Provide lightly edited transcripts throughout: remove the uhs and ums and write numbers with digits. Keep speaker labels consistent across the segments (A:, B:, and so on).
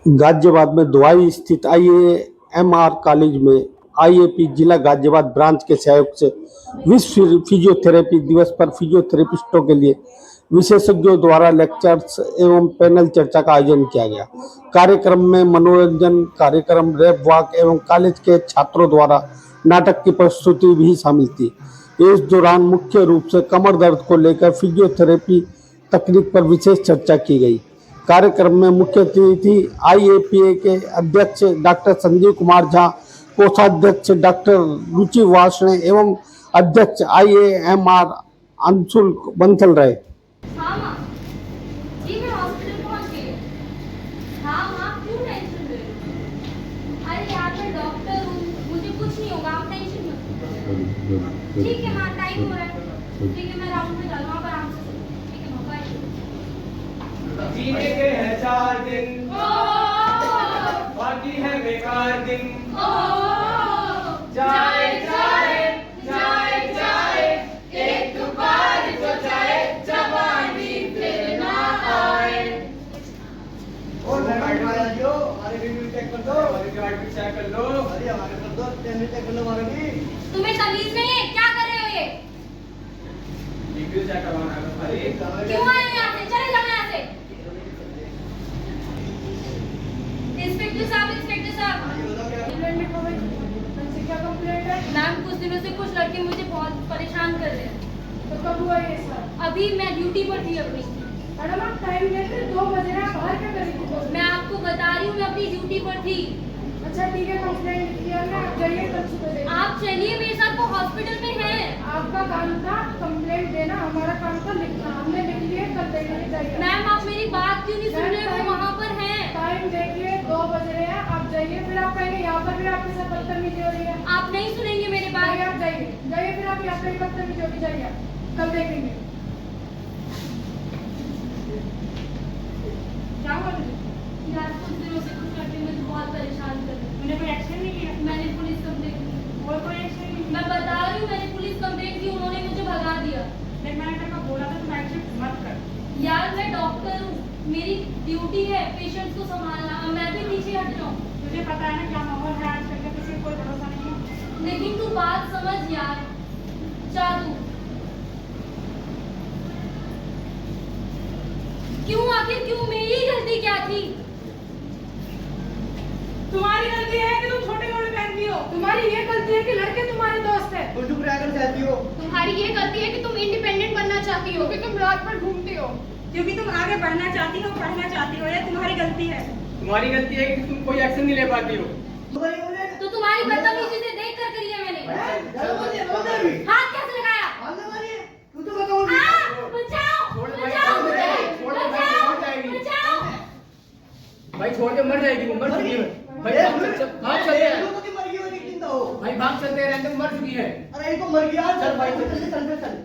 A: गाजियाबाद में दुआई स्थित आईएएमआर कॉलेज में आईएपी जिला गाजियाबाद ब्रांच के सहयोग से विश्व फिजियोथेरेपी दिवस पर फिजियोथेरेपिस्टों के लिए विशेषज्ञों द्वारा लेक्चर्स एवं पैनल चर्चा का आयोजन किया गया। कार्यक्रम में मनोरंजन कार्यक्रम, रैप वॉक एवं कॉलेज के छात्रों द्वारा नाटक की प्रस्तुति भी शामिल थी। इस दौरान मुख्य रूप से कमर दर्द को लेकर फिजियोथेरेपी तकनीक पर विशेष चर्चा की गई। कार्यक्रम में मुख्य अतिथि आईएपीए के अध्यक्ष डॉक्टर संजीव कुमार झा, कोषाध्यक्ष डॉक्टर रुचि वासणे एवं अध्यक्ष आईएएमआर अंशुल बंसल रहे।
B: हाँ माँ, जी मैं हॉस्पिटल पहुँच गई। हाँ माँ, क्यों टेंशन ले रही हो? अरे यार मैं डॉक्टर हूँ, मुझे कुछ नहीं होगा, आप टेंशन मत लो। ठीक है माँ, टाइम हो रहा है। ठीक है, मैं राउंड में जा रहा हूँ, आप आराम से सोओ। ठीक है माँ, बाय।
C: जीने के हैं 4 दिन, बाकी है बेकार दिन। जाए जाए जाए जाए एक बार तो जाए, जवानी फिर ना आए।
D: और गाइड वाला जो हमारे वीडियो चेक कर दो,
C: हमारे गाइड भी चेक कर लो।
D: अरे हमारे कर दो, चैनल चेक कर लो हमारे भी।
B: तुम्हें तमीज नहीं है, क्या कर रहे हो ये?
C: वीडियो चेक करवाना है भाई।
B: क्यों आए हो यहाँ से? चले जाओ यहाँ से। इंस्पेक्टर साहब, इंस्पेक्टर साहब।
D: क्या कंप्लेंट है?
B: मैम, कुछ दिनों से कुछ लड़के मुझे बहुत परेशान कर रहे हैं।
D: तो कब हुआ ये सब?
B: अभी मैं ड्यूटी पर थी अपनी।
D: मैडम आप टाइम लेते 2 बजे हैं, बाहर क्या कर रही थी?
B: मैं आपको बता रही हूँ, मैं अपनी ड्यूटी पर थी।
D: अच्छा ठीक है, कंप्लेंट किया ना, आप जाइए कल सुबह देखिए।
B: आप चलिए मेरे साथ, वो हॉस्पिटल में हैं।
D: आपका काम था कंप्लेंट देना, हमारा काम था लिखना। हमने लिख लिए, कल देखने जाइए।
B: मैम, आप मेरी बात क्यों नहीं सुन रहे? वो वहाँ पर हैं।
D: टाइम देखिए 2 बज रहे हैं, आप जाइए। फिर आप कहेंगे यहाँ पर भी आपके साथ बदतमीजी हो रही है।
B: आप नहीं सुनेंगे मेरी
D: जाइए,
B: बात।
D: आप जाइए जाइए, फिर आप यहाँ पे बदतमीजी होगी, जाइए आप। कल देखेंगे। क्या हुआ तुझे?
B: यार, कुछ दिनों से कुछ लड़के मुझे बहुत परेशान कर रहे हैं।
D: तूने कोई एक्शन नहीं किया?
B: मैंने पुलिस कंप्लेंट की।
D: और कोई एक्शन नहीं?
B: मैं बता रही हूँ, मैंने पुलिस कंप्लेंट की, उन्होंने मुझे भगा दिया।
D: नहीं, मैंने तेरे को बोला था तुम एक्शन मत कर।
B: यार, मैं डॉक्टर हूँ, मेरी ड्यूटी है पेशेंट्स को संभालना। मैं भी पीछे हट जाऊँ?
D: तुझे पता है ना क्या माहौल है आजकल का, किसी को कोई भरोसा नहीं है।
B: लेकिन तू बात समझ यार। जा तू। क्यों? आखिर क्यों? मेरी गलती क्या थी?
D: तुम्हारी गलती है कि तुम छोटे कपड़े पहनती हो। तुम्हारी ये गलती है कि लड़के तुम्हारे दोस्त हैं। तुम चुप रहकर चाहती हो।
B: तुम्हारी ये गलती है कि तुम इंडिपेंडेंट बनना चाहती हो।
D: क्योंकि तुम रात भर घूमती हो।
E: क्योंकि तुम आगे बढ़ना चाहती हो, पढ़ना चाहती हो, ये तुम्हारी गलती है।
C: तुम्हारी गलती है कि तुम कोई एक्शन नहीं ले पाती हो।
B: तो तुम्हारी बदतमीजी से देख कर करी है मैंने। हाथ कैसे लगाया?
D: तू तो बताओ।
B: बचाओ, बचाओ मुझे, बचाओ, बचाओ।
C: भाई छोड़ के मर जाएगी, वो मर चुकी है। भाई भाग चलते हैं, भाई भाग चलते हैं, रैंडम मर चुकी है।
D: अरे इनको मर गया।
C: चल भाई,
D: चल।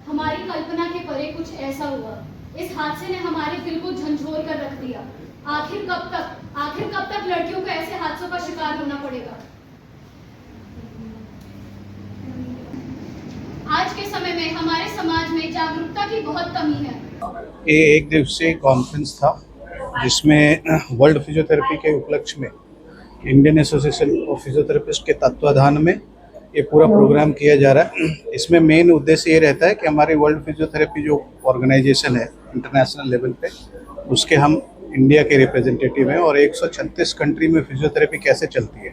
B: हमारी कल्पना के परे कुछ ऐसा हुआ। इस हादसे ने हमारे दिल को झंझोर कर रख दिया। आखिर कब तक लड़कियों को ऐसे हादसों का शिकार होना पड़ेगा? आज के समय में हमारे समाज में जागरूकता की बहुत कमी है।
F: ये एक दिवसीय कॉन्फ्रेंस था जिसमें वर्ल्ड फिजियोथेरेपी के उपलक्ष्य में इंडियन एसोसिएशन ऑफ फिजियोथेरेपिस्ट के तत्वाधान में ये पूरा प्रोग्राम किया जा रहा है। इसमें मेन उद्देश्य ये रहता है कि हमारी वर्ल्ड फिजियोथेरेपी जो ऑर्गेनाइजेशन है इंटरनेशनल लेवल पे, उसके हम इंडिया के रिप्रेजेंटेटिव हैं और 136 कंट्री में फिजियोथेरेपी कैसे चलती है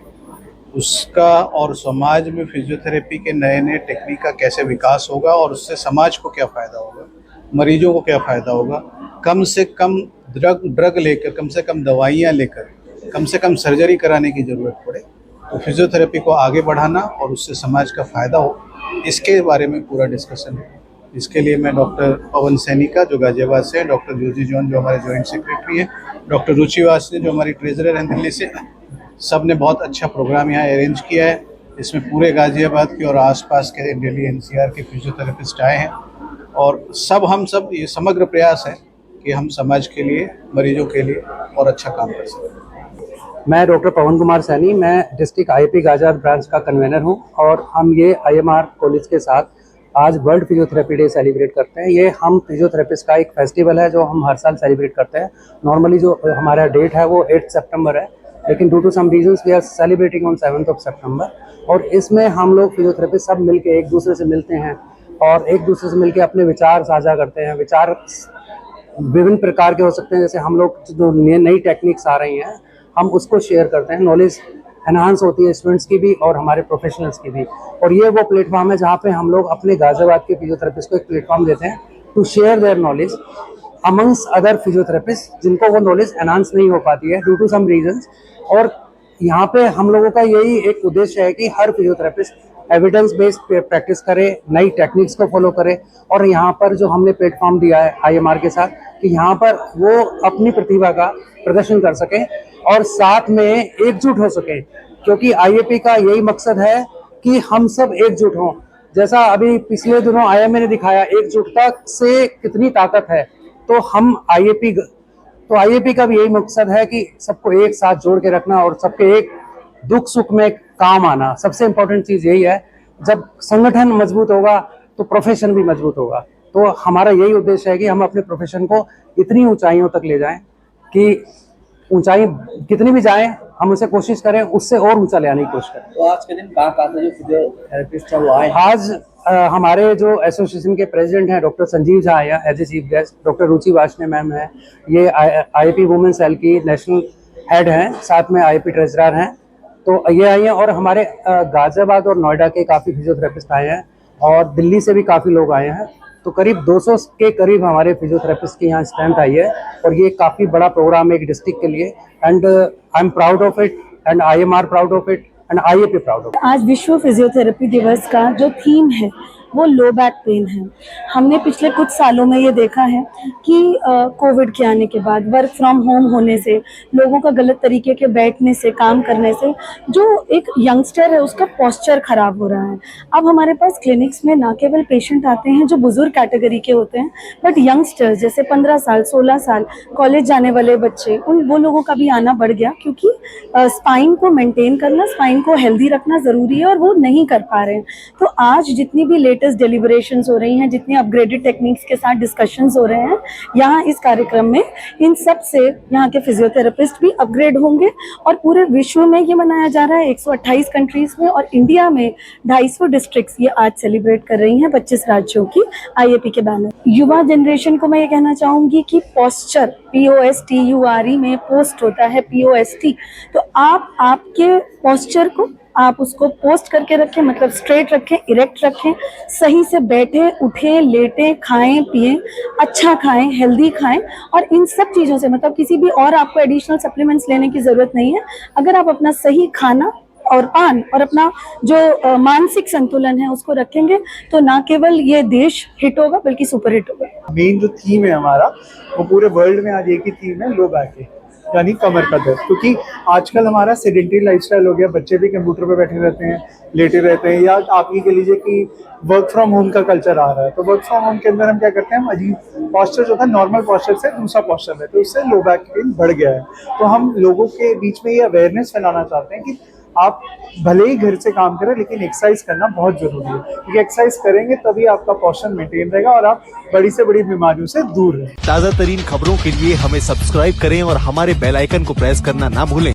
F: उसका और समाज में फिजियोथेरेपी के नए नए टेक्निक का कैसे विकास होगा और उससे समाज को क्या फ़ायदा होगा, मरीजों को क्या फ़ायदा होगा। कम से कम ड्रग लेकर, कम से कम दवाइयाँ लेकर, कम से कम सर्जरी कराने की ज़रूरत पड़े तो फिजियोथेरेपी को आगे बढ़ाना और उससे समाज का फ़ायदा हो, इसके बारे में पूरा डिस्कशन है। इसके लिए मैं डॉक्टर पवन सैनी का जो गाजियाबाद से है, डॉक्टर जोजी जॉन जो हमारे जॉइंट सेक्रेटरी हैं, डॉक्टर रुचि वासने जो हमारी ट्रेजरर हैं दिल्ली से, सब ने बहुत अच्छा प्रोग्राम यहाँ अरेंज किया है। इसमें पूरे गाजियाबाद की और आसपास के दिल्ली एनसीआर के फिजियोथेरेपिस्ट आए हैं और हम सब ये समग्र प्रयास है कि हम समाज के लिए, मरीजों के लिए और अच्छा काम कर सकें।
G: मैं डॉक्टर पवन कुमार सैनी, मैं डिस्ट्रिक्ट आईएपी गाजियाबाद ब्रांच का कन्वेनर हूं और हम ये आईएमआर कॉलेज के साथ आज वर्ल्ड फिजियोथेरेपी डे सेलिब्रेट करते हैं। ये हम फिजियोथेरेपिस्ट का एक फेस्टिवल है जो हम हर साल सेलिब्रेट करते हैं। नॉर्मली जो हमारा डेट है वो 8 सितंबर है, लेकिन due to some reasons we are celebrating on 7 सितंबर। और इसमें हम लोग फिजियोथेरेपिस्ट सब मिलके एक दूसरे से मिलते हैं और एक दूसरे से मिलके अपने विचार साझा करते हैं। विचार विभिन्न प्रकार के हो सकते हैं, जैसे हम लोग जो नई टेक्निक्स आ रही हैं हम उसको शेयर करते हैं। नॉलेज एनहांस होती है स्टूडेंट्स की भी और हमारे प्रोफेशनल्स की भी। और ये वो प्लेटफॉर्म है जहाँ पे हम लोग अपने गाजियाबाद के फिजियोथेरेपिस्ट को एक प्लेटफॉर्म देते हैं to share their knowledge amongst other physiotherapist जिनको वो नॉलेज एनहांस नहीं हो पाती है ड्यू टू सम रीजंस। और यहाँ पे हम लोगों का यही एक उद्देश्य है कि हर फिजियोथेरेपिस्ट एविडेंस बेस्ड प्रैक्टिस करे, नई टेक्निक्स को फॉलो करे। और यहाँ पर जो हमने प्लेटफॉर्म दिया है IMR के साथ कि यहाँ पर वो अपनी प्रतिभा का प्रदर्शन कर सकें और साथ में एकजुट हो सकें, क्योंकि IAP का यही मकसद है कि हम सब एकजुट हों। जैसा अभी पिछले दिनों IMA ने दिखाया एकजुटता से कितनी ताकत है, तो हम IAP का भी यही मकसद है कि सबको एक साथ जोड़ के रखना और सबके एक दुख सुख में काम आना। सबसे इम्पोर्टेंट चीज़ यही है, जब संगठन मजबूत होगा तो प्रोफेशन भी मजबूत होगा। तो हमारा यही उद्देश्य है कि हम अपने प्रोफेशन को इतनी ऊंचाइयों तक ले जाएं कि ऊंचाई कितनी भी जाए हम उसे कोशिश करें, उससे और ऊंचा ले आने की कोशिश करें।
H: तो आज के दिन कहाँ से जो फिजियोथेरेपिस्ट है वो आए?
G: आज हमारे जो एसोसिएशन के प्रेसिडेंट हैं डॉक्टर संजीव झा आया as a chief guest, doctor Ruchi Washne ma'am है, ये IAP वुमेन सेल की नेशनल हेड हैं, साथ में IAP ट्रेजरर हैं, तो ये आई हैं। और हमारे गाजियाबाद और नोएडा के काफ़ी फिजियोथेरेपिस्ट आए हैं और दिल्ली से भी काफ़ी लोग आए हैं। तो करीब 200 के करीब हमारे फिजियोथेरेपिस्ट की यहाँ स्ट्रेंथ आई है और ये काफ़ी बड़ा प्रोग्राम है एक डिस्ट्रिक्ट के लिए। And I am proud of it and IMR proud of it and IAP proud of it.
I: आज विश्व फिजियोथेरेपी दिवस का जो थीम है वो लो बैक पेन है। हमने पिछले कुछ सालों में ये देखा है कि कोविड के आने के बाद वर्क फ्रॉम होम होने से, लोगों का गलत तरीके के बैठने से, काम करने से जो एक यंगस्टर है उसका पोस्चर खराब हो रहा है। अब हमारे पास क्लिनिक्स में ना केवल पेशेंट आते हैं जो बुजुर्ग कैटेगरी के होते हैं, बट यंगस्टर्स जैसे 15 साल 16 साल कॉलेज जाने वाले बच्चे, वो लोगों का भी आना बढ़ गया, क्योंकि स्पाइन को मेंटेन करना, स्पाइन को हेल्दी रखना ज़रूरी है और वो नहीं कर पा रहे हैं। तो आज जितनी भी लेटेस्ट डेलिब्रेशंस हो रही हैं, जितनी अपग्रेडेड टेक्निक्स के साथ डिस्कशंस हो रहे हैं यहाँ इस कार्यक्रम में, इन सब से यहाँ के फिजियोथेरेपिस्ट भी अपग्रेड होंगे। और पूरे विश्व में ये मनाया जा रहा है 128 कंट्रीज में, और इंडिया में 250 डिस्ट्रिक्ट्स ये आज सेलिब्रेट कर रही हैं 25 राज्यों की IAP के बैनर। युवा जनरेशन को मैं ये कहना चाहूँगी कि पोस्चर POSTURE में पोस्ट होता है POST, तो आप आपके पोस्चर को आप उसको पोस्ट करके रखें, मतलब स्ट्रेट रखें, इरेक्ट रखें, सही से बैठे उठे लेटे, खाएं पिएं, अच्छा खाएं, हेल्दी खाएं। और इन सब चीज़ों से मतलब किसी भी और आपको एडिशनल सप्लीमेंट्स लेने की ज़रूरत नहीं है। अगर आप अपना सही खाना और पान और अपना जो मानसिक संतुलन है उसको रखेंगे तो ना केवल ये देश हिट होगा बल्कि सुपर हिट होगा।
J: मेन जो थीम है हमारा वो पूरे वर्ल्ड में आज एक ही थीम है, लो बैक है, यानी कमर का दर्द। क्योंकि आजकल हमारा सेडेंटरी लाइफस्टाइल हो गया, बच्चे भी कंप्यूटर पे बैठे रहते हैं, लेटे रहते हैं, या आप ये कह लीजिए कि वर्क फ्रॉम होम का कल्चर आ रहा है। तो वर्क फ्रॉम होम के अंदर हम क्या करते हैं, हम अजीब पॉस्चर जो था नॉर्मल पॉस्चर से दूसरा पॉस्चर है, तो उससे लो बैक पेन बढ़ गया है। तो हम लोगों के बीच में ये अवेयरनेस फैलाना चाहते हैं कि आप भले ही घर से काम करें लेकिन एक्सरसाइज करना बहुत जरूरी है, क्योंकि एक्सरसाइज करेंगे तभी आपका पोस्चर मेंटेन रहेगा और आप बड़ी से बड़ी बीमारियों से दूर रहें।
K: ताज़ा तरीन खबरों के लिए हमें सब्सक्राइब करें और हमारे बेल आइकन को प्रेस करना ना भूलें।